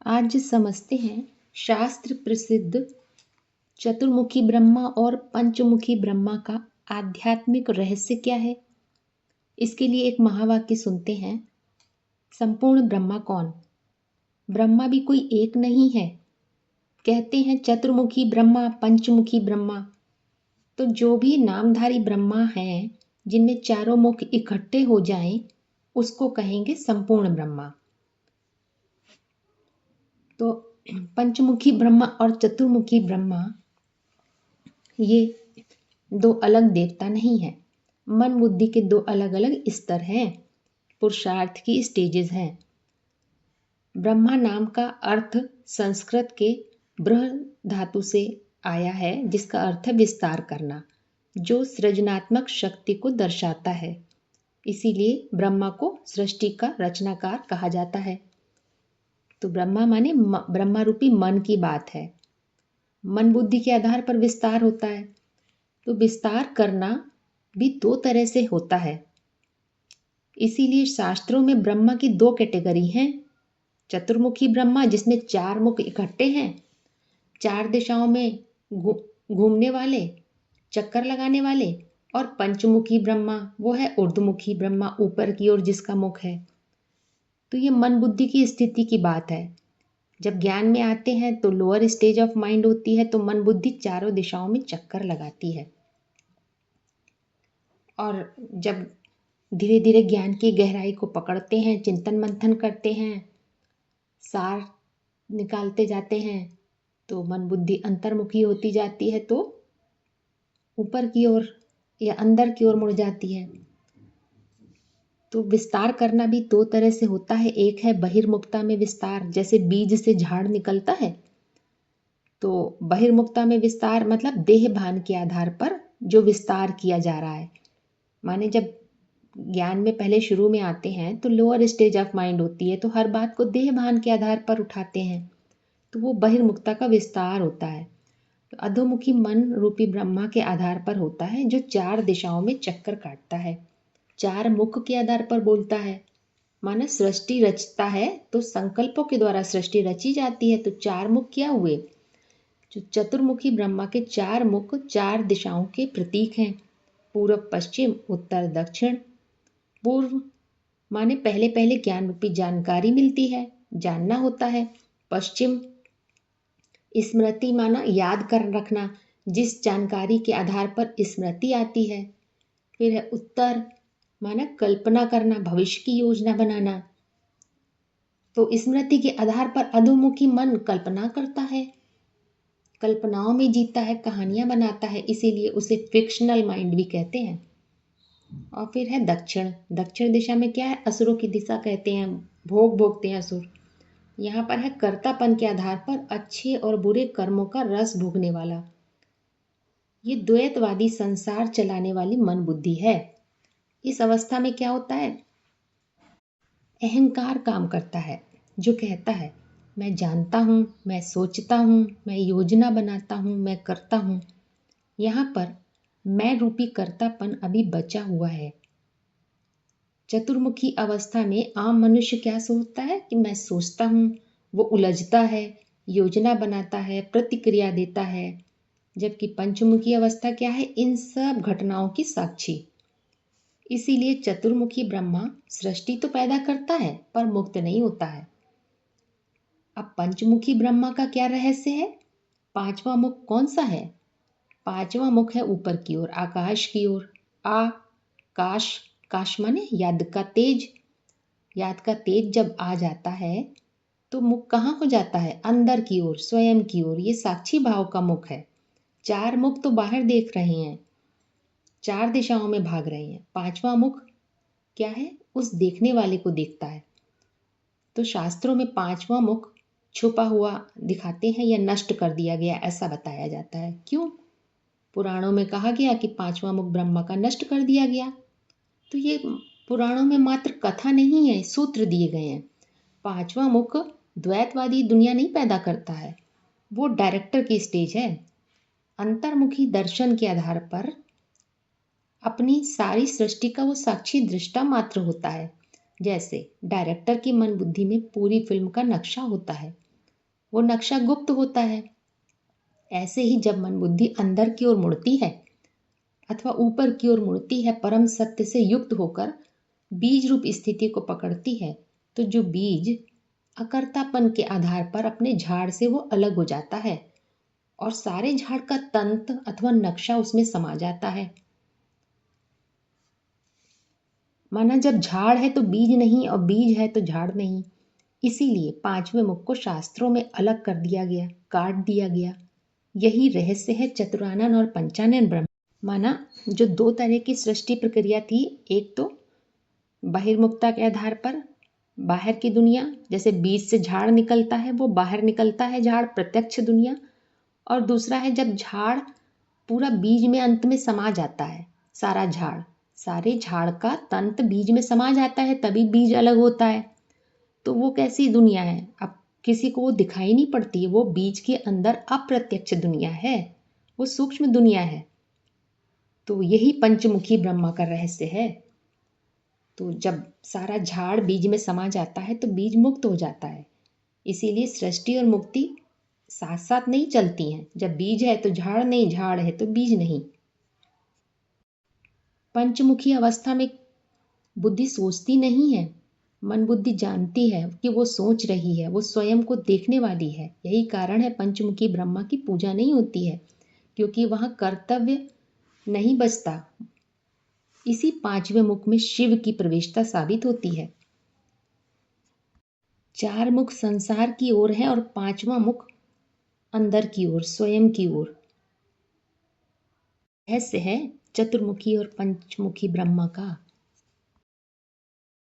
आज समझते हैं शास्त्र प्रसिद्ध चतुर्मुखी ब्रह्मा और पंचमुखी ब्रह्मा का आध्यात्मिक रहस्य क्या है। इसके लिए एक महावाक्य सुनते हैं। संपूर्ण ब्रह्मा कौन? ब्रह्मा भी कोई एक नहीं है। कहते हैं चतुर्मुखी ब्रह्मा, पंचमुखी ब्रह्मा। तो जो भी नामधारी ब्रह्मा हैं, जिनमें चारों मुख इकट्ठे हो जाएं, उसको कहेंगे संपूर्ण ब्रह्मा। तो पंचमुखी ब्रह्मा और चतुर्मुखी ब्रह्मा ये दो अलग देवता नहीं है। मन बुद्धि के दो अलग अलग स्तर हैं, पुरुषार्थ की स्टेजेस हैं। ब्रह्मा नाम का अर्थ संस्कृत के बृह धातु से आया है, जिसका अर्थ है विस्तार करना, जो सृजनात्मक शक्ति को दर्शाता है। इसीलिए ब्रह्मा को सृष्टि का रचनाकार कहा जाता है। तो ब्रह्मा माने ब्रह्मा रूपी मन की बात है। मन बुद्धि के आधार पर विस्तार होता है। तो विस्तार करना भी दो तरह से होता है। इसीलिए शास्त्रों में ब्रह्मा की दो कैटेगरी हैं। चतुर्मुखी ब्रह्मा, जिसमें चार मुख इकट्ठे हैं, चार दिशाओं में घूमने वाले, चक्कर लगाने वाले। और पंचमुखी ब्रह्मा, वो है ऊर्ध्वमुखी ब्रह्मा, ऊपर की ओर जिसका मुख है। तो ये मन बुद्धि की स्थिति की बात है। जब ज्ञान में आते हैं तो लोअर स्टेज ऑफ माइंड होती है, तो मन बुद्धि चारों दिशाओं में चक्कर लगाती है। और जब धीरे धीरे ज्ञान की गहराई को पकड़ते हैं, चिंतन मंथन करते हैं, सार निकालते जाते हैं, तो मन बुद्धि अंतर्मुखी होती जाती है, तो ऊपर की ओर या अंदर की ओर मुड़ जाती है। तो विस्तार करना भी दो तरह से होता है। एक है बहिर्मुखता में विस्तार, जैसे बीज से झाड़ निकलता है। तो बहिर्मुखता में विस्तार मतलब देह भान के आधार पर जो विस्तार किया जा रहा है। माने जब ज्ञान में पहले शुरू में आते हैं तो लोअर स्टेज ऑफ माइंड होती है, तो हर बात को देह भान के आधार पर उठाते हैं, तो वो बहिर्मुखता का विस्तार होता है। तो अधोमुखी मन रूपी ब्रह्मा के आधार पर होता है, जो चार दिशाओं में चक्कर काटता है, चार मुख के आधार पर बोलता है। माना सृष्टि रचता है तो संकल्पों के द्वारा सृष्टि रची जाती है। तो चार मुख क्या हुए? जो चतुर्मुखी ब्रह्मा के चार मुख चार दिशाओं के प्रतीक हैं। पूर्व, पश्चिम, उत्तर, दक्षिण। पूर्व माने पहले पहले ज्ञान रूपी जानकारी मिलती है, जानना होता है। पश्चिम स्मृति माना याद कर रखना, जिस जानकारी के आधार पर स्मृति आती है। फिर है उत्तर माना कल्पना करना, भविष्य की योजना बनाना। तो स्मृति के आधार पर अधोमुखी मन कल्पना करता है, कल्पनाओं में जीता है, कहानियां बनाता है, इसीलिए उसे फिक्शनल माइंड भी कहते हैं। और फिर है दक्षिण। दक्षिण दिशा में क्या है? असुरों की दिशा कहते हैं, भोग भोगते हैं असुर। यहाँ पर है कर्तापन के आधार पर अच्छे और बुरे कर्मों का रस भोगने वाला। ये द्वैतवादी संसार चलाने वाली मन बुद्धि है। इस अवस्था में क्या होता है? अहंकार काम करता है, जो कहता है मैं जानता हूँ, मैं सोचता हूँ, मैं योजना बनाता हूँ, मैं करता हूँ। यहाँ पर मैं रूपी कर्तापन अभी बचा हुआ है। चतुर्मुखी अवस्था में आम मनुष्य क्या सोचता है कि मैं सोचता हूँ, वो उलझता है, योजना बनाता है, प्रतिक्रिया देता है। जबकि पंचमुखी अवस्था क्या है? इन सब घटनाओं की साक्षी। इसीलिए चतुर्मुखी ब्रह्मा सृष्टि तो पैदा करता है पर मुक्त नहीं होता है। अब पंचमुखी ब्रह्मा का क्या रहस्य है? पांचवा मुख कौन सा है? पांचवा मुख है ऊपर की ओर, आकाश की ओर। आकाश, काश माने याद का तेज। याद का तेज जब आ जाता है तो मुख कहाँ हो जाता है? अंदर की ओर, स्वयं की ओर। ये साक्षी भाव का मुख है। चार मुख तो बाहर देख रहे हैं, चार दिशाओं में भाग रहे हैं। पांचवा मुख क्या है? उस देखने वाले को देखता है। तो शास्त्रों में पांचवा मुख छुपा हुआ दिखाते हैं या नष्ट कर दिया गया, ऐसा बताया जाता है। क्यों? पुराणों में कहा गया कि पांचवा मुख ब्रह्मा का नष्ट कर दिया गया। तो ये पुराणों में मात्र कथा नहीं है, सूत्र दिए गए हैं। पांचवा मुख द्वैतवादी दुनिया नहीं पैदा करता है, वो डायरेक्टर की स्टेज है। अंतर्मुखी दर्शन के आधार पर अपनी सारी सृष्टि का वो साक्षी दृष्टा मात्र होता है। जैसे डायरेक्टर की मन बुद्धि में पूरी फिल्म का नक्शा होता है, वो नक्शा गुप्त होता है। ऐसे ही जब मन बुद्धि अंदर की ओर मुड़ती है अथवा ऊपर की ओर मुड़ती है, परम सत्य से युक्त होकर बीज रूप स्थिति को पकड़ती है, तो जो बीज अकर्तापन के आधार पर अपने झाड़ से वो अलग हो जाता है और सारे झाड़ का तंत्र अथवा नक्शा उसमें समा जाता है। माना जब झाड़ है तो बीज नहीं और बीज है तो झाड़ नहीं। इसीलिए पांचवें मुख को शास्त्रों में अलग कर दिया गया, काट दिया गया। यही रहस्य है चतुरानन और पंचानन ब्रह्म। माना जो दो तरह की सृष्टि प्रक्रिया थी, एक तो बहिर्मुखता के आधार पर बाहर की दुनिया, जैसे बीज से झाड़ निकलता है वो बाहर निकलता है झाड़, प्रत्यक्ष दुनिया। और दूसरा है जब झाड़ पूरा बीज में अंत में समा जाता है, सारा झाड़, सारे झाड़ का तंत बीज में समा जाता है, तभी बीज अलग होता है। तो वो कैसी दुनिया है? अब किसी को वो दिखाई नहीं पड़ती, वो बीज के अंदर अप्रत्यक्ष दुनिया है, वो सूक्ष्म दुनिया है। तो यही पंचमुखी ब्रह्मा का रहस्य है। तो जब सारा झाड़ बीज में समा जाता है तो बीज मुक्त हो जाता है। इसीलिए सृष्टि और मुक्ति साथ साथ नहीं चलती हैं। जब बीज है तो झाड़ नहीं, झाड़ है तो बीज नहीं। पंचमुखी अवस्था में बुद्धि सोचती नहीं है, मन बुद्धि जानती है कि वो सोच रही है, वो स्वयं को देखने वाली है। यही कारण है पंचमुखी ब्रह्मा की पूजा नहीं होती है, क्योंकि वहाँ कर्तव्य नहीं बचता। इसी पांचवें मुख में शिव की प्रवेशता साबित होती है। चार मुख संसार की ओर है और पांचवा मुख अंदर की ओर, स्वयं की ओर। रहस्य है चतुर्मुखी और पंचमुखी ब्रह्मा का।